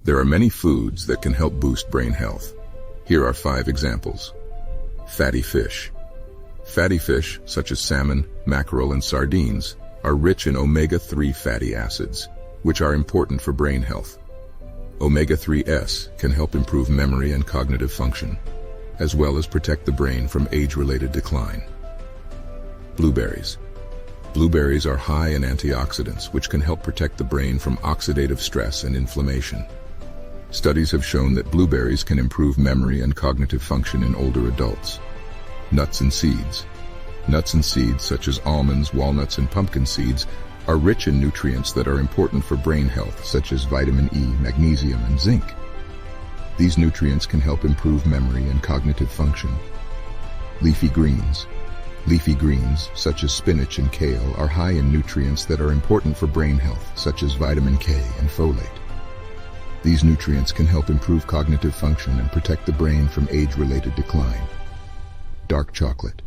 There are many foods that can help boost brain health. Here are 5 examples. Fatty fish. Fatty fish, such as salmon, mackerel, and sardines, are rich in omega-3 fatty acids, which are important for brain health. Omega-3s can help improve memory and cognitive function, as well as protect the brain from age-related decline. Blueberries. Blueberries are high in antioxidants, which can help protect the brain from oxidative stress and inflammation. Studies have shown that blueberries can improve memory and cognitive function in older adults. Nuts and seeds. Nuts and seeds, such as almonds, walnuts, and pumpkin seeds, are rich in nutrients that are important for brain health, such as vitamin E, magnesium, and zinc. These nutrients can help improve memory and cognitive function. Leafy greens. Leafy greens, such as spinach and kale, are high in nutrients that are important for brain health, such as vitamin K and folate. These nutrients can help improve cognitive function and protect the brain from age-related decline. Dark chocolate.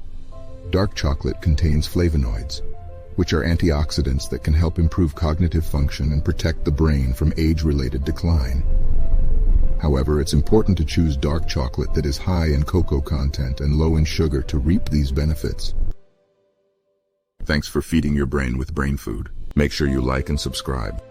Dark chocolate contains flavonoids, which are antioxidants that can help improve cognitive function and protect the brain from age-related decline. However, it's important to choose dark chocolate that is high in cocoa content and low in sugar to reap these benefits. Thanks for feeding your brain with brain food. Make sure you like and subscribe.